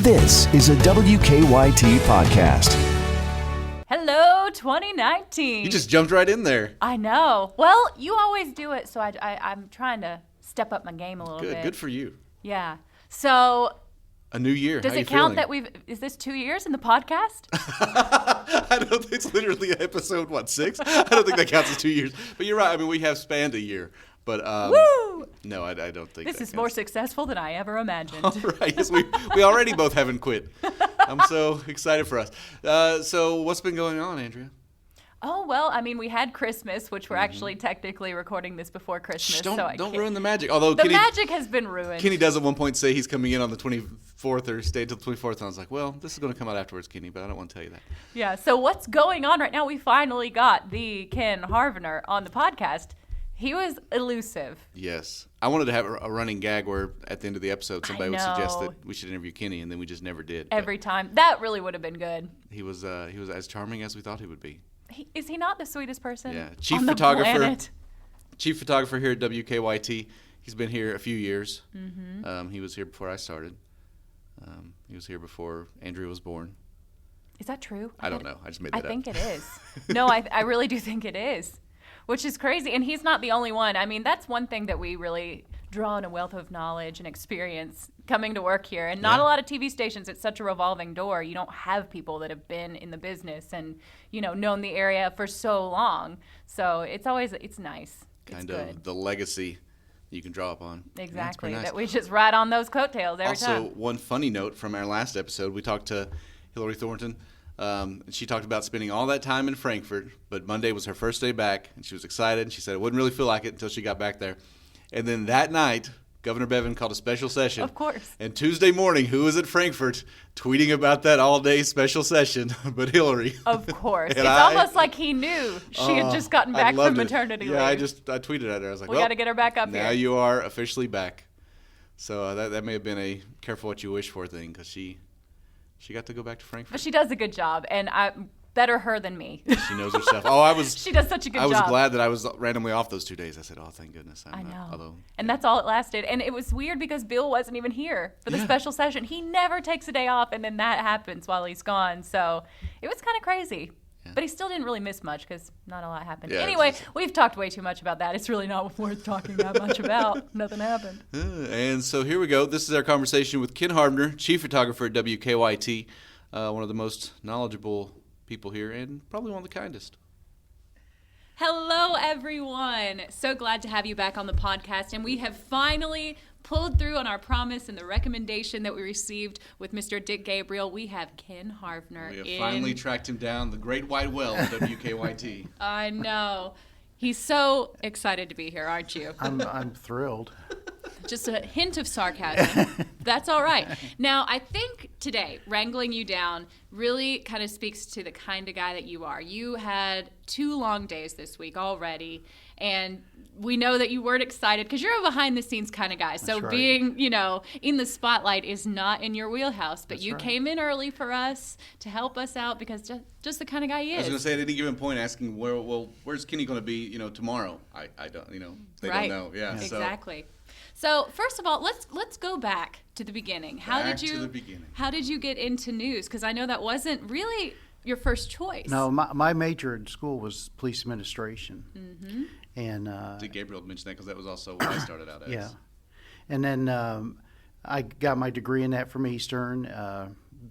This is a WKYT podcast. Hello, 2019. You just jumped right in there. I know. Well, you always do it, so I'm trying to step up my game a little bit. Good for you. Yeah. So, a new year. Does How it count that is this 2 years in the podcast? I don't think it's literally episode, 6? I don't think that counts as 2 years. But you're right. I mean, we have spanned a year. But Woo! No, I don't think this that is counts. More successful than I ever imagined. All right. Yes, we already both haven't quit. I'm so excited for us. So what's been going on, Andrea? Oh, well, I mean, we had Christmas, which we're actually technically recording this before Christmas. Don't ruin the magic. Although the magic has been ruined. Kenny does at one point say he's coming in on the 24th or stay till the 24th. And I was like, well, this is going to come out afterwards, Kenny, but I don't want to tell you that. Yeah, so what's going on right now? We finally got the Ken Harvener on the podcast. He was elusive. Yes. I wanted to have a running gag where at the end of the episode somebody would suggest that we should interview Kenny, and then we just never did. Every time. That really would have been good. He was as charming as we thought he would be. Is he not the sweetest person? Yeah. On the planet? Chief photographer here at WKYT. He's been here a few years. Mm-hmm. He was here before I started. He was here before Andrea was born. Is that true? I don't know. I just made that up. I think it is. No, I really do think it is. Which is crazy. And he's not the only one. I mean, that's one thing that we really draw on a wealth of knowledge and experience coming to work here. And not a lot of TV stations, it's such a revolving door. You don't have people that have been in the business and, known the area for so long. So it's nice. Kind of the legacy you can draw upon. Exactly. Yeah, nice. That we just ride on those coattails every time. Also, one funny note from our last episode, we talked to Hillary Thornton. She talked about spending all that time in Frankfurt, but Monday was her first day back, and she was excited. And she said it wouldn't really feel like it until she got back there. And then that night, Governor Bevin called a special session. Of course. And Tuesday morning, who was at Frankfurt tweeting about that all-day special session but Hillary? Of course. It's almost like he knew she had just gotten back from maternity leave. Yeah, I tweeted at her. I was like, we got to get her back up here. Now you are officially back. So that may have been a careful what you wish for thing, because she got to go back to Frankfurt. But she does a good job, and better her than me. She knows her stuff. She does such a good job. I was glad that I was randomly off those 2 days. I said, oh, thank goodness. I know. And that's all it lasted. And it was weird because Bill wasn't even here for the special session. He never takes a day off, and then that happens while he's gone. So it was kind of crazy. Yeah. But he still didn't really miss much because not a lot happened. Yeah, anyway, we've talked way too much about that. It's really not worth talking that much about. Nothing happened. And so here we go. This is our conversation with Ken Harvener, chief photographer at WKYT, one of the most knowledgeable people here and probably one of the kindest. Hello, everyone. So glad to have you back on the podcast. And we have finally pulled through on our promise and the recommendation that we received with Mr. Dick Gabriel. We have Ken Harvener. We have finally tracked him down, the great wide well of WKYT. I know. He's so excited to be here, aren't you? I'm thrilled. Just a hint of sarcasm. That's all right. Now, I think today, wrangling you down really kind of speaks to the kind of guy that you are. You had 2 long days this week already, and we know that you weren't excited because you're a behind-the-scenes kind of guy. So right. Being, in the spotlight is not in your wheelhouse. But you came in early for us to help us out because just the kind of guy he is. I was going to say, at any given point, asking, where's Kenny going to be, tomorrow? I don't, they don't know. Yeah, exactly. So first of all, let's go back to the beginning. How did you get into news? Because I know that wasn't really your first choice. No, my major in school was police administration. Mm-hmm. And Dick Gabriel mentioned that because that was also what I started out as. Yeah, and then I got my degree in that from Eastern.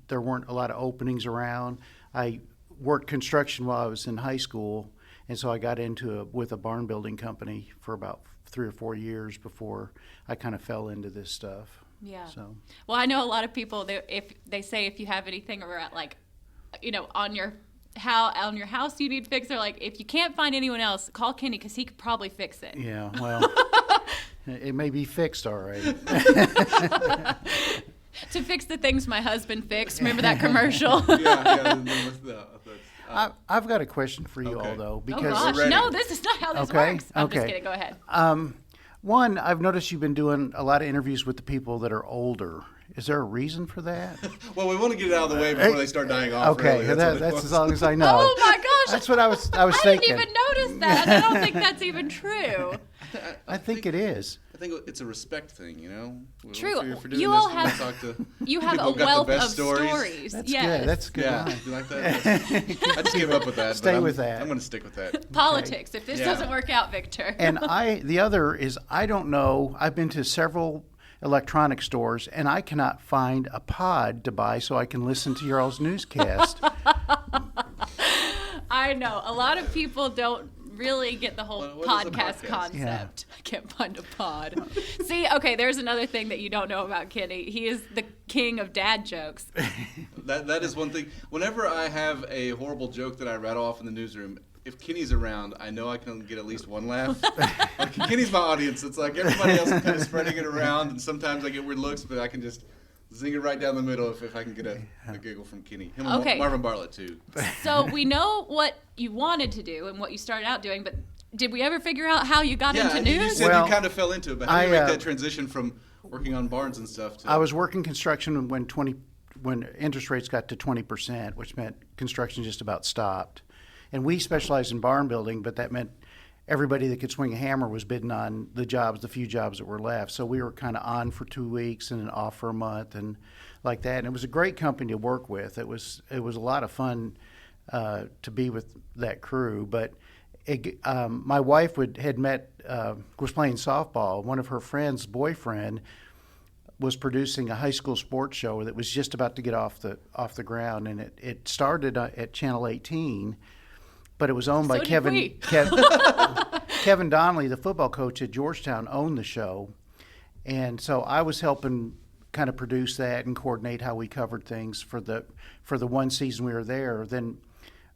There weren't a lot of openings around. I worked construction while I was in high school, and so I got with a barn building company for about 3 or 4 years before I kind of fell into this stuff. Yeah. So. Well, I know a lot of people if you have anything or on your house you need fixed, they're like, if you can't find anyone else, call Kenny because he could probably fix it. Yeah. Well, it may be fixed all right. To fix the things my husband fixed. Remember that commercial? I've got a question for you all, though. Because no, this is not how this works. I'm just kidding. Go ahead. One, I've noticed you've been doing a lot of interviews with the people that are older. Is there a reason for that? Well, we want to get it out of the way before they start dying off. Okay, that's as long as I know. Oh my gosh, that's what I was thinking. I didn't even notice that. I don't think that's even true. I think it is. think it's a respect thing, you know. True. For doing You this, all we wanna have talk to you have people a who got wealth the of best stories. That's Yes. good. That's a good. Yeah, line. you like that? I just gave up with that. Stay but with that. I'm going to stick with that. Politics. If this Yeah. doesn't work out, Victor. And the other is, I don't know. I've been to several electronic stores, and I cannot find a pod to buy so I can listen to your all's newscast. I know a lot of people don't really get the whole What is a podcast podcast? concept. I can't find a pod. See, okay, there's another thing that you don't know about Kenny. He is the king of dad jokes. That is one thing. Whenever I have a horrible joke that I rattle off in the newsroom, if Kenny's around, I know I can get at least one laugh. Like, Kenny's my audience. It's like everybody else is kind of spreading it around, and sometimes I get weird looks, but I can just zing it right down the middle if I can get a giggle from Kenny. Him and Okay. Marvin Bartlett, too. So we know what you wanted to do and what you started out doing, but did we ever figure out how you got into You news? said Well, you kind of fell into it, but how do you I, make that transition from working on barns and stuff to... I was working construction when interest rates got to 20%, which meant construction just about stopped. And we specialized in barn building, but that meant everybody that could swing a hammer was bidding on the few jobs that were left. So we were kind of on for 2 weeks and then off for a month and like that. And it was a great company to work with. It was a lot of fun to be with that crew. But my wife was playing softball. One of her friends' boyfriend was producing a high school sports show that was just about to get off the ground, and it started at Channel 18. But it was owned by So did Kevin. we. Kevin Donnelly, the football coach at Georgetown, owned the show, and so I was helping kind of produce that and coordinate how we covered things for the one season we were there. Then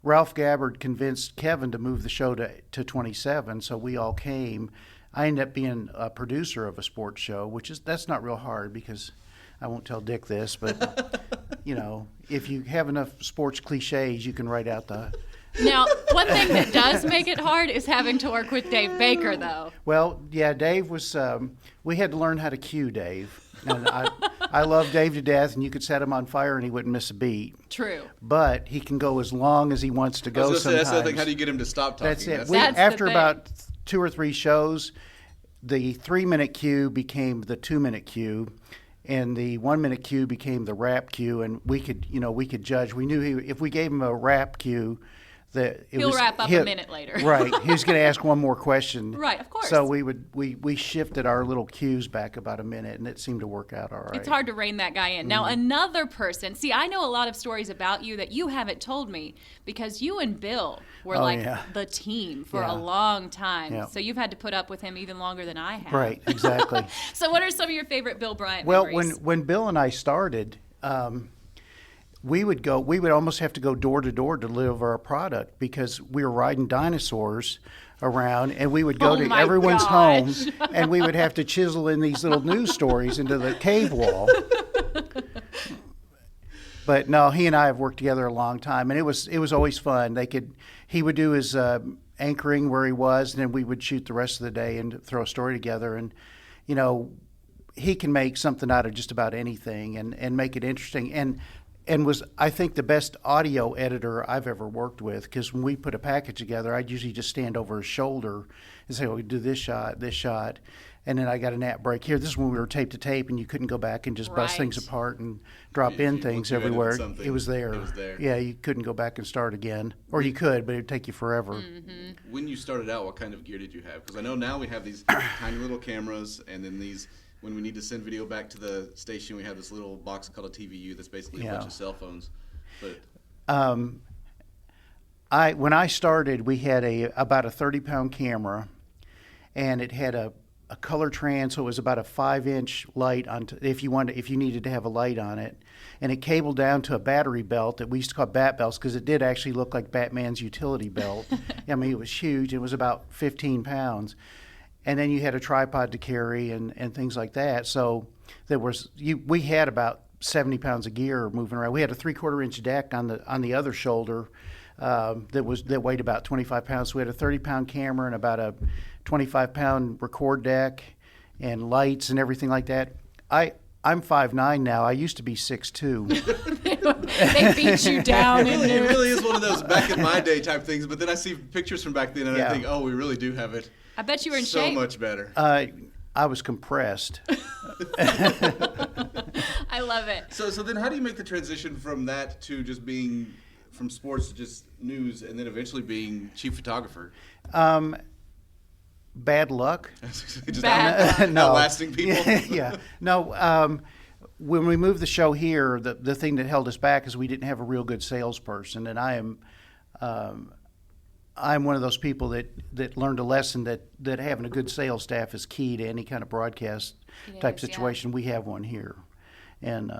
Ralph Gabbard convinced Kevin to move the show to 27, so we all came. I ended up being a producer of a sports show, that's not real hard because I won't tell Dick this, but if you have enough sports cliches, you can write out the. Now, one thing that does make it hard is having to work with Dave Baker, though. Well, yeah, Dave was. We had to learn how to cue Dave, and I love Dave to death. And you could set him on fire, and he wouldn't miss a beat. True. But he can go as long as he wants to go. I was gonna say, that's the sometimes. thing. How do you get him to stop talking? That's it. That's the After thing. about 2 or 3 shows, the 3-minute cue became the 2-minute cue, and the 1-minute cue became the rap cue, and we could judge. We knew if we gave him a rap cue, that He'll wrap up a minute later. Right. He was going to ask one more question. Right, of course. So we shifted our little cues back about a minute, and it seemed to work out all right. It's hard to rein that guy in. Now, another person, see, I know a lot of stories about you that you haven't told me because you and Bill were the team for a long time. Yeah. So you've had to put up with him even longer than I have. Right, exactly. So what are some of your favorite Bill Bryant Well, memories? when Bill and I started, we would almost have to go door to door to deliver our product because we were riding dinosaurs around, and we would go Oh to my everyone's gosh. home, and we would have to chisel in these little news stories into the cave wall. But no, he and I have worked together a long time, and it was always fun. He would do his anchoring where he was, and then we would shoot the rest of the day and throw a story together. And he can make something out of just about anything and make it interesting. And was, I think, the best audio editor I've ever worked with, because when we put a package together, I'd usually just stand over his shoulder and say, well, we do this shot, and then I got a nap break here. This is when we were tape to tape, and you couldn't go back and just bust Right. things apart and drop If in you- things once you edited everywhere. something, It was there. it was there. Yeah, you couldn't go back and start again. Or you could, but it would take you forever. When you started out, what kind of gear did you have? Because I know now we have these tiny little cameras, and then when we need to send video back to the station, we have this little box called a TVU that's basically a bunch of cell phones. But When I started, we had about a 30-pound camera, and it had a color trans, so it was about a 5-inch light if you needed to have a light on it, and it cabled down to a battery belt that we used to call bat belts because it did actually look like Batman's utility belt. I mean, it was huge. It was about 15 pounds, and then you had a tripod to carry and things like that. So we had about 70 pounds of gear moving around. We had a 3/4-inch deck on the other shoulder that weighed about 25 pounds. So we had a 30-pound camera and about a 25-pound record deck and lights and everything like that. I'm 5'9" now. I used to be 6'2". They beat you down in it news. really is one of those back in my day type things. But then I see pictures from back then, and Yeah. I think, oh, we really do have it I bet you were in so shape. much better. I was compressed. I love it. So then how do you make the transition from that to just being from sports to just news and then eventually being chief photographer? Bad luck. Just Bad luck. No. outlasting people? Yeah. No, when we moved the show here, the thing that held us back is we didn't have a real good salesperson, and I'm one of those people that learned a lesson that having a good sales staff is key to any kind of broadcast type situation. We have one here, and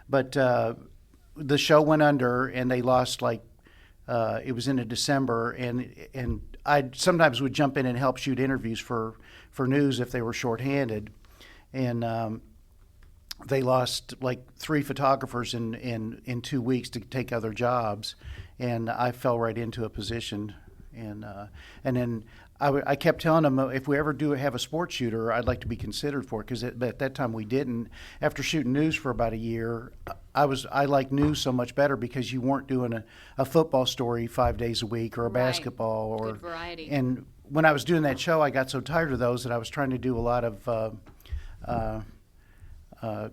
but the show went under, and they lost it was in December, and I sometimes would jump in and help shoot interviews for news if they were shorthanded, and they lost 3 photographers in 2 weeks to take other jobs, and I fell right into a position, and then I kept telling them if we ever do have a sports shooter, I'd like to be considered for it, because at that time we didn't. After shooting news for about a year, I like news so much better because you weren't doing a football story 5 days a week or a basketball or good variety. And when I was doing that show, I got so tired of those that I was trying to do a lot of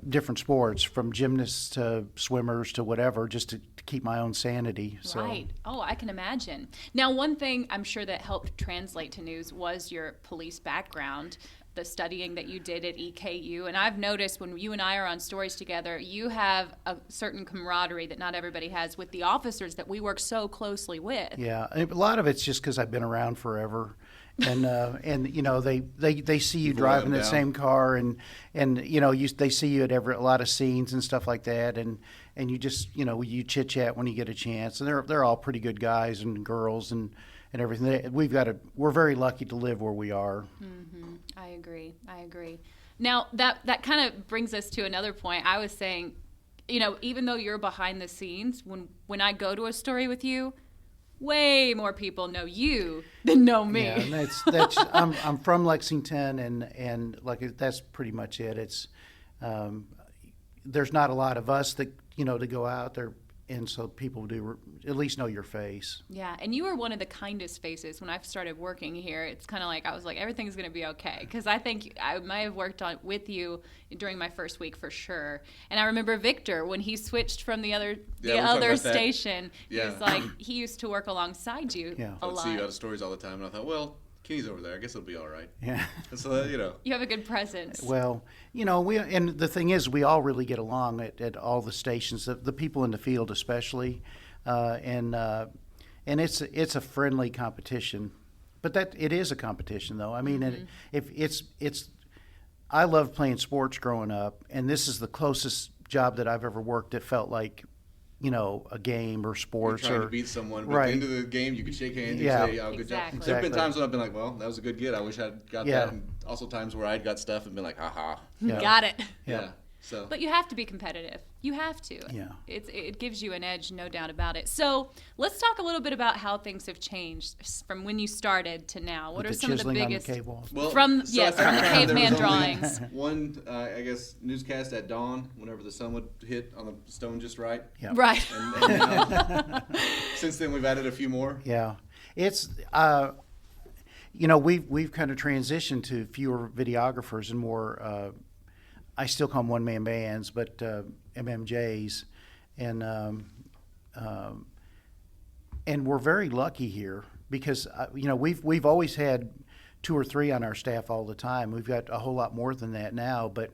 different sports, from gymnasts to swimmers to whatever, just to keep my own sanity. So. Right. Oh, I can imagine. Now, one thing I'm sure that helped translate to news was your police background, the studying that you did at EKU. And I've noticed when you and I are on stories together, you have a certain camaraderie that not everybody has with the officers that we work so closely with. Yeah, a lot of it's just because I've been around forever. And you know they see you driving the same car, and you know they see you at a lot of scenes and stuff like that, and you just you chit chat when you get a chance, and they're all pretty good guys and girls and everything. We're very lucky to live where we are. Mm-hmm. I agree. Now that kind of brings us to another point. I was saying, even though you're behind the scenes, when I go to a story with you, way more people know you than know me. Yeah, and that's I'm from Lexington, and that's pretty much it. It's there's not a lot of us that to go out there, and so people do at least know your face. Yeah, and you were one of the kindest faces when I started working here. It's kind of I was like, everything's going to be okay, because I think I might have worked with you during my first week for sure. And I remember Victor, when he switched from the other station. Yeah. He used to work alongside you a lot. I'd see you out of stories all the time, and I thought, well, Kenny's over there. I guess it'll be all right. Yeah. So you have a good presence. Well, and the thing is, we all really get along at all the stations. The people in the field, especially, and it's a friendly competition. But it is a competition, though. I mean, I loved playing sports growing up, and this is the closest job that I've ever worked that felt like a game or sports. You're trying to beat someone, but right. at the end of the game, you can shake hands and say, oh, good job. There have been times when I've been like, well, that was a good get. I wish I'd got that. And also times where I'd got stuff and been like, ha. Got it. Yeah. So. But you have to be competitive. You have to. Yeah. It gives you an edge, no doubt about it. So let's talk a little bit about how things have changed from when you started to now. What are some of the biggest? From the caveman drawings. One, I guess, newscast at dawn, whenever the sun would hit on the stone just right. Yeah. Right. And now, since then, we've added a few more. Yeah, it's we've kind of transitioned to fewer videographers and more. I still call them one-man bands, but MMJs, and we're very lucky here because we've always had 2 or 3 on our staff all the time. We've got a whole lot more than that now, but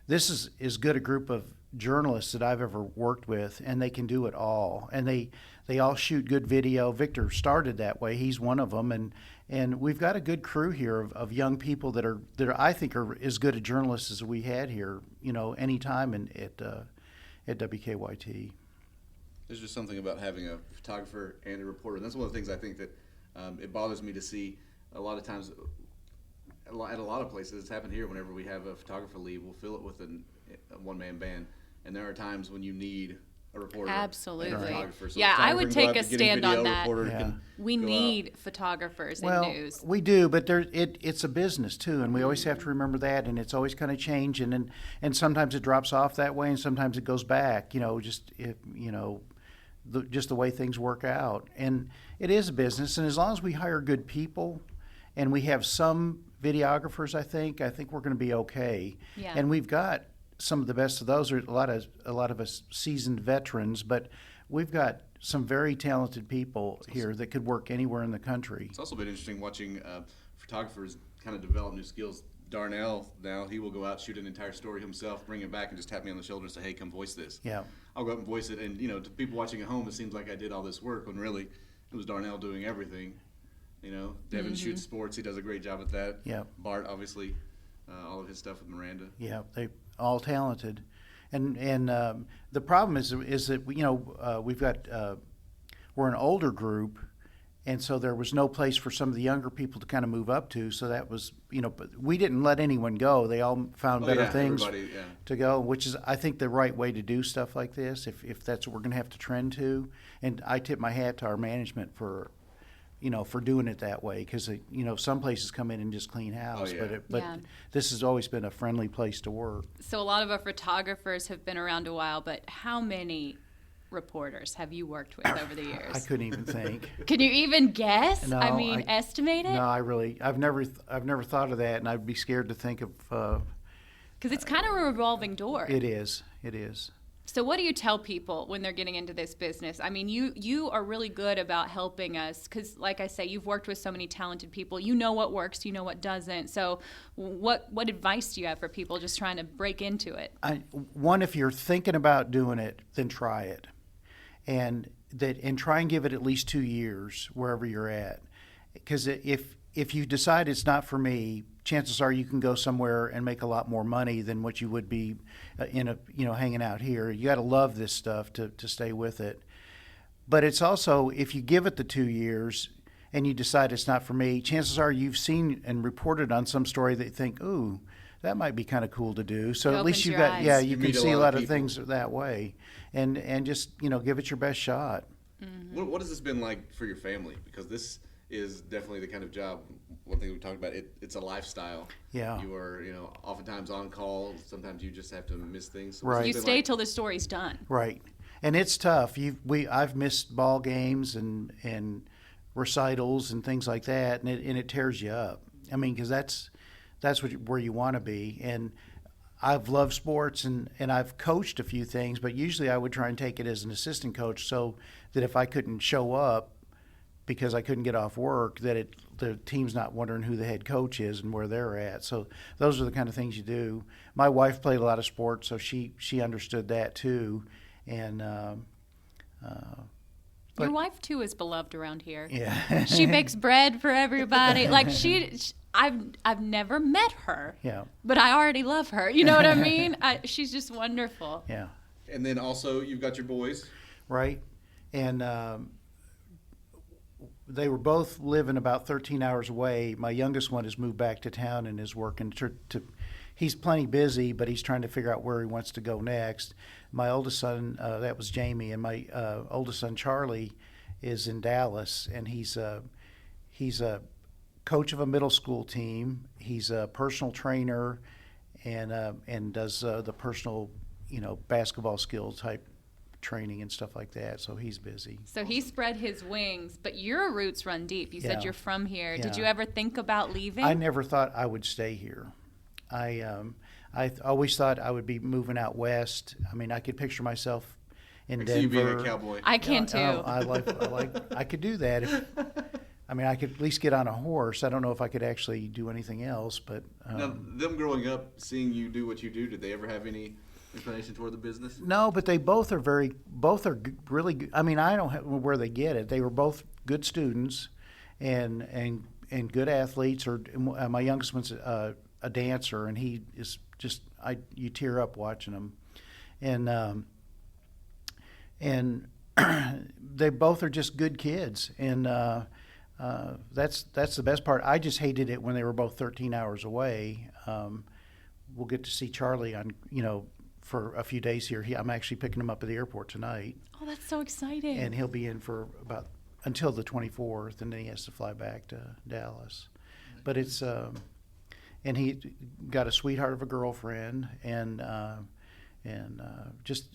this is as good a group of journalists that I've ever worked with, and they can do it all, and they all shoot good video. Victor started that way; he's one of them, and we've got a good crew here of young people that are I think are as good a journalists as we had here, any time at WKYT. There's just something about having a photographer and a reporter, and that's one of the things I think that it bothers me to see a lot of times. At a lot of places, it's happened here. Whenever we have a photographer leave, we'll fill it with a one-man band, and there are times when you need a reporter. Absolutely. And a photographer. So I would take a stand on that. We need out. photographers in news. We do, but it's a business too, and we always have to remember that, and it's always kind of changing, and sometimes it drops off that way, and sometimes it goes back. Just the way things work out, and it is a business, and as long as we hire good people, and we have some videographers, I think we're going to be okay. Yeah. And we've got some of the best of those. Are a lot of us seasoned veterans, but we've got some very talented people here that could work anywhere in the country. It's also been interesting watching photographers kind of develop new skills. Darnell, now he will go out, shoot an entire story himself, bring it back, and just tap me on the shoulder and say, hey, come voice this. Yeah. I'll go up and voice it, and to people watching at home, it seems like I did all this work when really it was Darnell doing everything. Devin shoots sports; he does a great job at that. Yeah. Bart, obviously, all of his stuff with Miranda. Yeah, they all talented, and the problem is that we've got we're an older group. And so there was no place for some of the younger people to kind of move up to. So that was, but we didn't let anyone go. They all found better things to go, which is, I think, the right way to do stuff like this, if that's what we're going to have to trend to. And I tip my hat to our management for doing it that way, because, some places come in and just clean house. But this has always been a friendly place to work. So a lot of our photographers have been around a while, but how many reporters have you worked with over the years? I couldn't even think. Can you even guess? No, estimate it? No, I've never thought of that, and I'd be scared to think of. Because it's kind of a revolving door. It is. So what do you tell people when they're getting into this business? I mean, you are really good about helping us because, like I say, you've worked with so many talented people. You know what works, you know what doesn't. So what advice do you have for people just trying to break into it? One, if you're thinking about doing it, then try it. And try and give it at least 2 years wherever you're at. Because if you decide it's not for me, chances are you can go somewhere and make a lot more money than what you would be hanging out here. You got to love this stuff to stay with it. But it's also, if you give it the 2 years and you decide it's not for me, chances are you've seen and reported on some story that you think, ooh, that might be kind of cool to do. So at least you can see a lot of things that way, and just give it your best shot. Mm-hmm. What has this been like for your family? Because this is definitely the kind of job. One thing we talked about, it's a lifestyle. Yeah. You are, oftentimes on call. Sometimes you just have to miss things. So right. You stay till the story's done. Right, and it's tough. I've missed ball games and recitals and things like that, and it tears you up. I mean, because that's where you want to be. And I've loved sports and I've coached a few things, but usually I would try and take it as an assistant coach so that if I couldn't show up because I couldn't get off work, that the team's not wondering who the head coach is and where they're at. So those are the kind of things you do. My wife played a lot of sports, so she understood that too. And your wife too is beloved around here. Yeah. She bakes bread for everybody. Like I've never met her. Yeah. But I already love her. You know what I mean? She's just wonderful. Yeah. And then also you've got your boys. Right. And they were both living about 13 hours away. My youngest one has moved back to town and is working he's plenty busy, but he's trying to figure out where he wants to go next. My oldest son, that was Jamie, and my oldest son, Charlie, is in Dallas, and he's a coach of a middle school team. He's a personal trainer and does the personal, basketball skill type training and stuff like that, so he's busy. So he spread his wings, but your roots run deep. You said you're from here. Yeah. Did you ever think about leaving? I never thought I would stay here. I always thought I would be moving out west. I mean, I could picture myself in Denver. You being a cowboy. I can too. I could do that. I could at least get on a horse. I don't know if I could actually do anything else, but now, them growing up, seeing you do what you do, did they ever have any inclination toward the business? No, but they both are really good. I mean, I don't know where they get it. They were both good students and good athletes. Or my youngest one's a dancer, and he is just you tear up watching him, and they both are just good kids, and that's the best part. I just hated it when they were both 13 hours away. We'll get to see Charlie for a few days here. I'm actually picking him up at the airport tonight. Oh, that's so exciting! And he'll be in for until the 24th, and then he has to fly back to Dallas. But it's and he got a sweetheart of a girlfriend, and just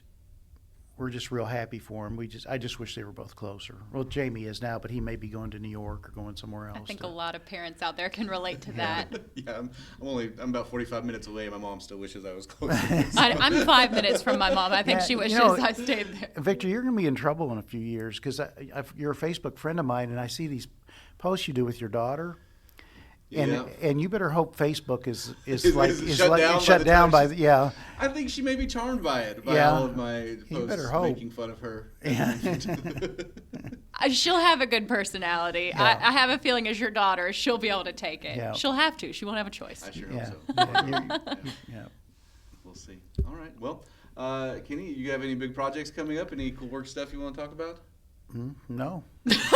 we're just real happy for him. I just wish they were both closer. Well, Jamie is now, but he may be going to New York or going somewhere else. I think a lot of parents out there can relate to that. Yeah, I'm about 45 minutes away. My mom still wishes I was closer. I'm 5 minutes from my mom. I think she wishes I stayed there. Victor, you're going to be in trouble in a few years because you're a Facebook friend of mine, and I see these posts you do with your daughter. And you better hope Facebook is shut down by yeah. I think she may be charmed by it, by all of my posts making fun of her. Yeah. She'll have a good personality. Yeah. I have a feeling as your daughter, she'll be able to take it. Yeah. She'll have to. She won't have a choice. I sure hope so. Yeah. We'll see. All right. Well, Kenny, you have any big projects coming up? Any cool work stuff you want to talk about? No. That's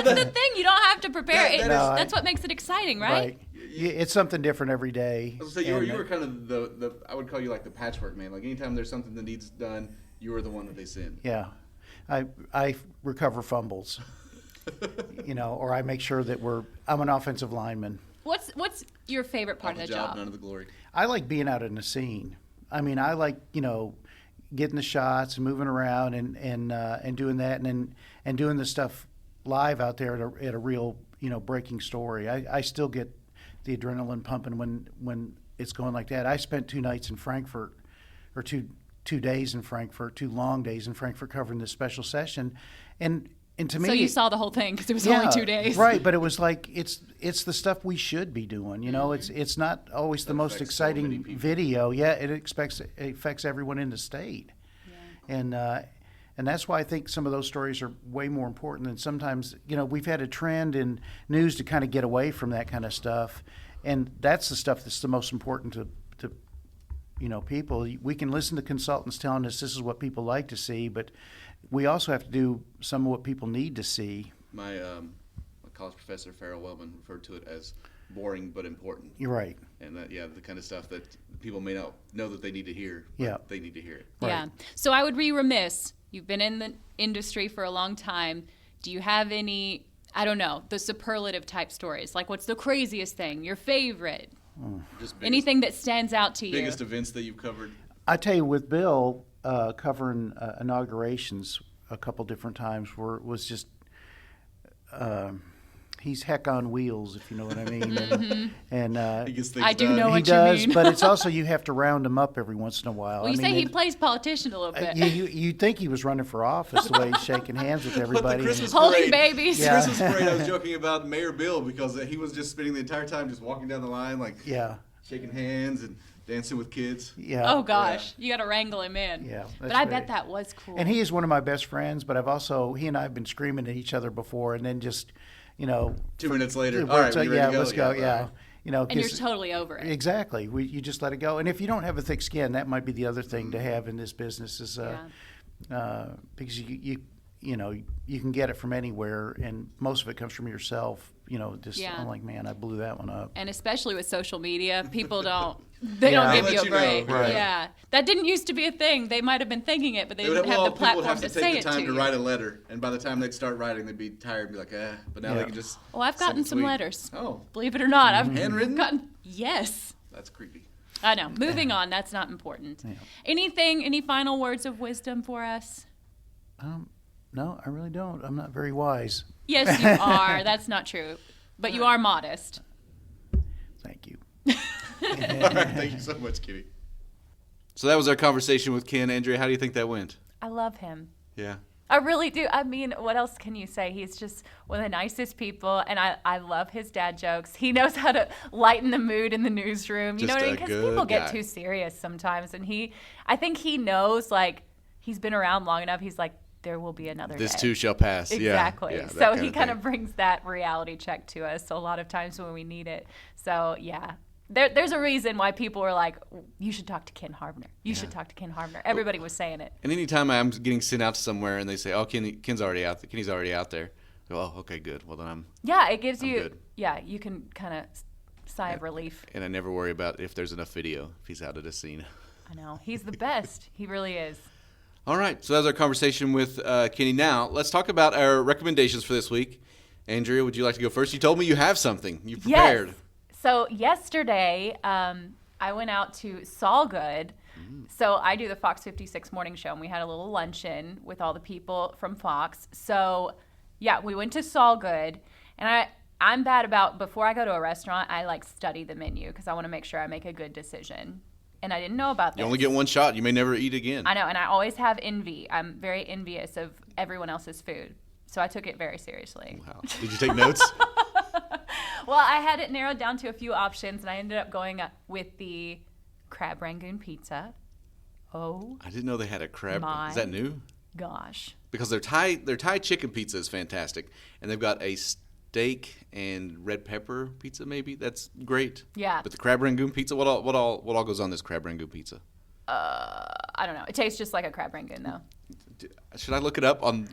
the thing. You don't have to prepare. That's what makes it exciting, right? It's something different every day. So you were kind of the I would call you like the patchwork man. Like anytime there's something that needs done, you are the one that they send. Yeah. I recover fumbles. Or I make sure that I'm an offensive lineman. What's your favorite part of the job? None of the glory. I like being out in the scene. I mean, I like, getting the shots and moving around and doing that and doing the stuff live out there at a real breaking story. I still get the adrenaline pumping when it's going like that. I spent 2 nights in Frankfurt, or two days in Frankfurt, 2 long days in Frankfurt covering this special session, and to me. So you saw the whole thing because it was only 2 days, right? But it was like it's the stuff we should be doing. It's not always the most exciting video. Yeah, it affects everyone in the state, and that's why I think some of those stories are way more important than sometimes. We've had a trend in news to kind of get away from that kind of stuff, and that's the stuff that's the most important to people. We can listen to consultants telling us this is what people like to see, but we also have to do some of what people need to see. My college professor, Farrell Wellman, referred to it as boring but important. You're right. And the kind of stuff that people may not know that they need to hear, but they need to hear it. Right. Yeah. So I would be remiss. You've been in the industry for a long time. Do you have any, I don't know, the superlative type stories? Like what's the craziest thing? Your favorite? Anything that stands out to you? Biggest events that you've covered? I tell you, with Bill covering inaugurations a couple different times, was just he's heck on wheels, if you know what I mean. Mm-hmm. And I do know what you mean. He does, but it's also you have to round him up every once in a while. Well, he plays politician a little bit. You'd think he was running for office the way he's shaking hands with everybody. Holding babies. The Christmas parade, I was joking about Mayor Bill because he was just spending the entire time just walking down the line, shaking hands and dancing with kids. Yeah. Oh gosh, you got to wrangle him in. Yeah. But I bet that was cool. And he is one of my best friends. But he and I have been screaming at each other before, and then just 2 minutes later, all right, let's go. Yeah. And you're totally over it. Exactly. You just let it go. And if you don't have a thick skin, that might be the other thing to have in this business is because you can get it from anywhere, and most of it comes from yourself. I'm like, man, I blew that one up. And especially with social media, people don't give you a break. Right. Yeah, that didn't used to be a thing. They might have been thinking it, but they didn't have the platform to say it to you. People would have to take the time to write a letter, and by the time they'd start writing, they'd be tired and be like, But now they can just. Oh, I've gotten some letters. Oh, believe it or not, I've handwritten. Yes. That's creepy. I know. Moving on. That's not important. Yeah. Any final words of wisdom for us? No, I really don't. I'm not very wise. Yes, you are. That's not true. But you are modest. Thank you. All right. Thank you so much, Kitty. So that was our conversation with Ken. Andrea, how do you think that went? I love him. Yeah. I really do. I mean, what else can you say? He's just one of the nicest people, and I love his dad jokes. He knows how to lighten the mood in the newsroom. You know what I mean? Because people get too serious sometimes, and I think he knows, he's been around long enough. He's like, there will be another This day. too shall pass. Exactly. Yeah, so he kind of brings that reality check to us a lot of times when we need it. So, yeah. There's a reason why people were like, you should talk to Ken Harvener. You should talk to Ken Harvener. Everybody was saying it. And anytime I'm getting sent out to somewhere and they say, oh, Ken's already out there. Kenny's already out there. I go, oh, okay, good. Well, then I'm it gives you good. You can kind of sigh of relief. And I never worry about if there's enough video, if he's out at a scene. I know. He's the best. He really is. All right, so that was our conversation with Kenny. Now, let's talk about our recommendations for this week. Andrea, would you like to go first? You told me you have something. You prepared. Yes. So yesterday, I went out to Saul Good, So I do the Fox 56 morning show, and we had a little luncheon with all the people from Fox. So, yeah, we went to Saul Good, and I'm bad about, before I go to a restaurant, I like study the menu because I want to make sure I make a good decision. And I didn't know about this. You only get one shot. You may never eat again. I know, and I always have envy. I'm very envious of everyone else's food. So I took it very seriously. Wow. Did you take notes? Well, I had it narrowed down to a few options, and I ended up going with the crab rangoon pizza. Oh, I didn't know they had a crab. my Is that new? gosh. Because their Thai chicken pizza is fantastic, and they've got a steak and red pepper pizza. Maybe that's great. Yeah. But the crab rangoon pizza, what all goes on this crab rangoon pizza? I don't know. It tastes just like a crab rangoon, though. Should I look it up on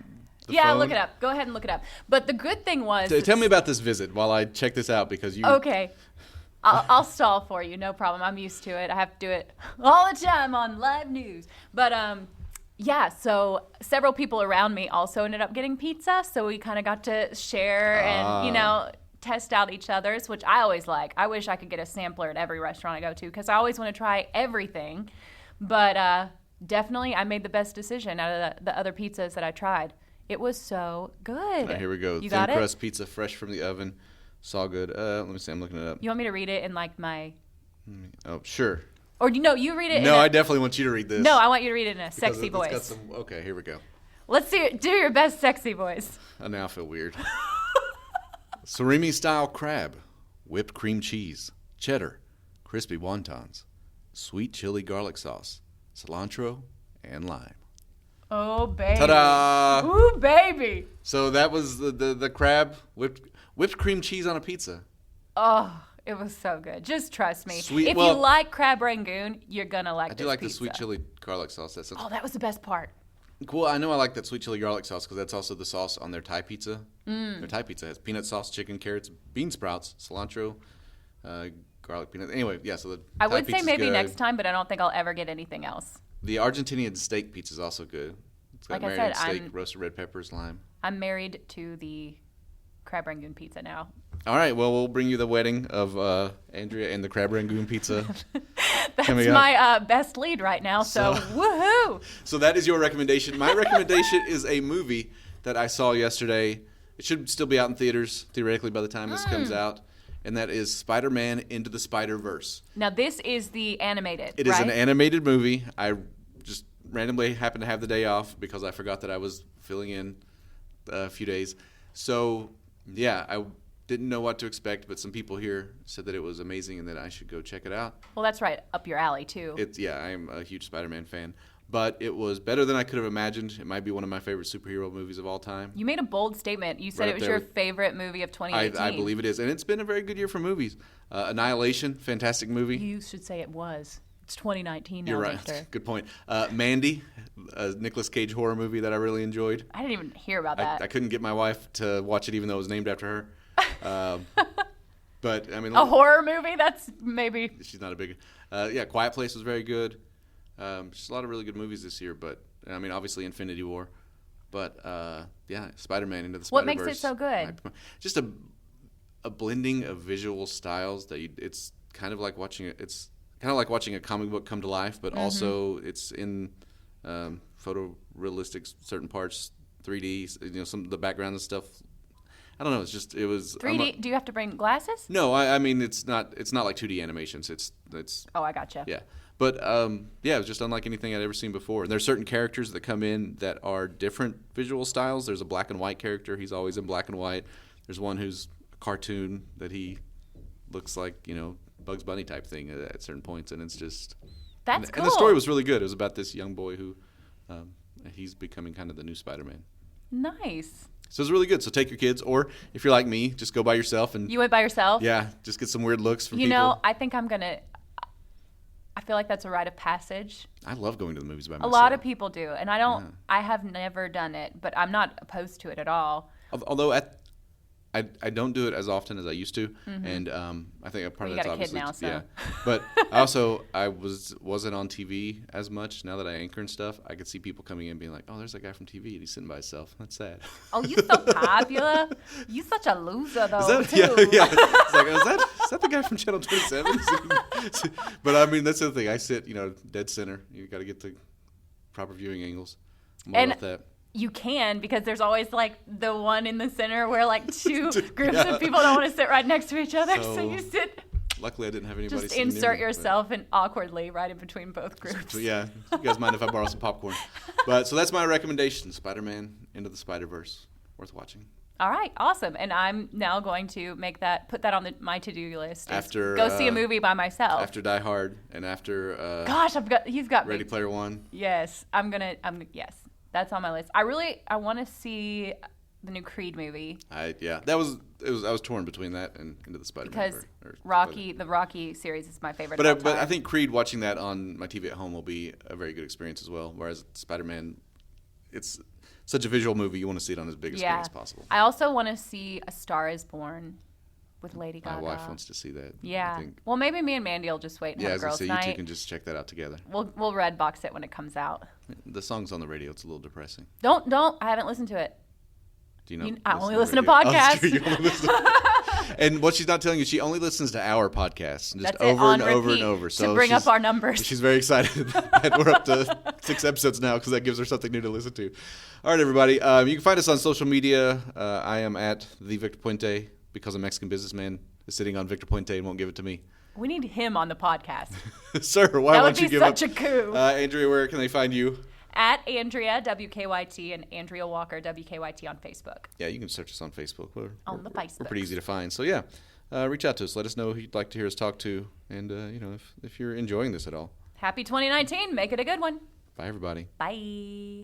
the Yeah, phone? look it up. Go ahead and look it up. But the good thing was... Tell me about this visit while I check this out, because you... Okay. I'll stall for you. No problem. I'm used to it. I have to do it all the time on live news. But, yeah, so several people around me also ended up getting pizza. So we kind of got to share and, test out each other's, which I always like. I wish I could get a sampler at every restaurant I go to because I always want to try everything. But definitely I made the best decision out of the other pizzas that I tried. It was so good. All right, here we go. You Thin got it? crust pizza, fresh from the oven. Saw good. Let me see. I'm looking it up. You want me to read it in like my... Oh, sure. Or you read it No, in I definitely want you to read this. No, I want you to read it in a because sexy it's got voice. some- okay, here we go. Let's do your best sexy voice. I now feel weird. Surimi style crab, whipped cream cheese, cheddar, crispy wontons, sweet chili garlic sauce, cilantro, and lime. Oh, baby. Ta-da! Ooh, baby. So that was the crab whipped cream cheese on a pizza. Oh, it was so good. Just trust me. Sweet- If well, you like crab rangoon, you're going to like I this do like pizza. the sweet chili garlic sauce. That sounds Oh, that was the best part. cool. I know I like that sweet chili garlic sauce because that's also the sauce on their Thai pizza. Their Thai pizza has peanut sauce, chicken, carrots, bean sprouts, cilantro, garlic peanut. Anyway, yeah. So the I Thai would say pizza's maybe good. next time, but I don't think I'll ever get anything else. The Argentinian steak pizza is also good. It's got Like I marinated said, steak, roasted red peppers, lime. I'm married to the crab rangoon pizza now. All right. Well, we'll bring you the wedding of Andrea and the crab rangoon pizza. That's coming up. my best lead right now, so woohoo! So that is your recommendation. My recommendation is a movie that I saw yesterday. It should still be out in theaters, theoretically, by the time this comes out. And that is Spider-Man Into the Spider-Verse. Now, this is the animated, It is right? an animated movie. I just randomly happened to have the day off because I forgot that I was filling in a few days. So, yeah, I didn't know what to expect, but some people here said that it was amazing and that I should go check it out. Well, that's right up your alley, too. I'm a huge Spider-Man fan. But it was better than I could have imagined. It might be one of my favorite superhero movies of all time. You made a bold statement. You said Right it up was there your with- favorite movie of 2018. I believe it is. And it's been a very good year for movies. Annihilation, fantastic movie. You should say it was. It's 2019 now, You're right. Victor. Good point. Mandy, a Nicolas Cage horror movie that I really enjoyed. I didn't even hear about that. I couldn't get my wife to watch it even though it was named after her. But, I mean... A horror movie? That's maybe... She's not a big... Quiet Place was very good. Just a lot of really good movies this year, but, I mean, obviously Infinity War. But, Spider-Man Into the Spider-Verse. What makes it so good? Just a blending of visual styles that it's kind of like watching a comic book come to life, but also it's in photorealistic certain parts, 3D, some of the background and stuff. I don't know. It was 3D? Do you have to bring glasses? No, I mean it's not like 2D animations. It's Oh, I gotcha. yeah. But it was just unlike anything I'd ever seen before. And there's certain characters that come in that are different visual styles. There's a black and white character. He's always in black and white. There's one who's a cartoon that he looks like, Bugs Bunny type thing at certain points, and it's just That's cool. And the story was really good. It was about this young boy who he's becoming kind of the new Spider-Man. Nice. So it's really good. So take your kids, or if you're like me, just go by yourself and You went by yourself? yeah, just get some weird looks from people. I think I'm going to... I feel like that's a rite of passage. I love going to the movies by A myself. lot of people do, and I don't. Yeah. I have never done it, but I'm not opposed to it at all. Although I I don't do it as often as I used to, and I think a part Well, of that's you got a kid obviously now, so. yeah. But I wasn't on TV as much. Now that I anchor and stuff, I could see people coming in being like, "Oh, there's that guy from TV, and he's sitting by himself." That's sad. Oh, you so popular. You such a loser though. Is that, too. yeah. It's like, is that the guy from Channel 27? But I mean, that's the thing. I sit, dead center. You got to get the proper viewing angles. I'm all about that. You can, because there's always like the one in the center where like two groups of people don't want to sit right next to each other. So you sit. Luckily, I didn't have anybody. Just sitting insert near me, yourself in awkwardly right in between both groups. So yeah, you guys mind if I borrow some popcorn? But so that's my recommendation: Spider-Man Into the Spider-Verse. Worth watching. All right, awesome. And I'm now going to put that on my to-do list. After go see a movie by myself. After Die Hard and after Gosh, he's got Ready me. Player One. Yes, yes, that's on my list. I want to see the new Creed movie. I was torn between that and Into the Spider-Man. Because the Rocky series is my favorite. But I think Creed, watching that on my TV at home, will be a very good experience as well. Whereas Spider-Man, it's such a visual movie, you want to see it on as big a screen as possible. I also want to see A Star Is Born with Lady Gaga. My wife wants to see that. Yeah. I think. Well, maybe me and Mandy will just wait and have a girls' night. You two can just check that out together. We'll red box it when it comes out. The song's on the radio. It's a little depressing. Don't. I haven't listened to it. Do you know? I only listen to radio? podcasts. Oh, you only listen and what she's not telling you, she only listens to our podcasts. Just That's over it, and over and over. So to bring up our numbers. She's very excited that we're up to 6 episodes now because that gives her something new to listen to. All right, everybody. You can find us on social media. I am at the Victor Puente because a Mexican businessman is sitting on Victor Puente and won't give it to me. We need him on the podcast. Sir, why won't you give up? That would be such a coup. Andrea, where can they find you? At Andrea, WKYT, and Andrea Walker, WKYT on Facebook. Yeah, you can search us on Facebook. We're pretty easy to find. So, yeah, reach out to us. Let us know who you'd like to hear us talk to. And, if you're enjoying this at all. Happy 2019. Make it a good one. Bye, everybody. Bye.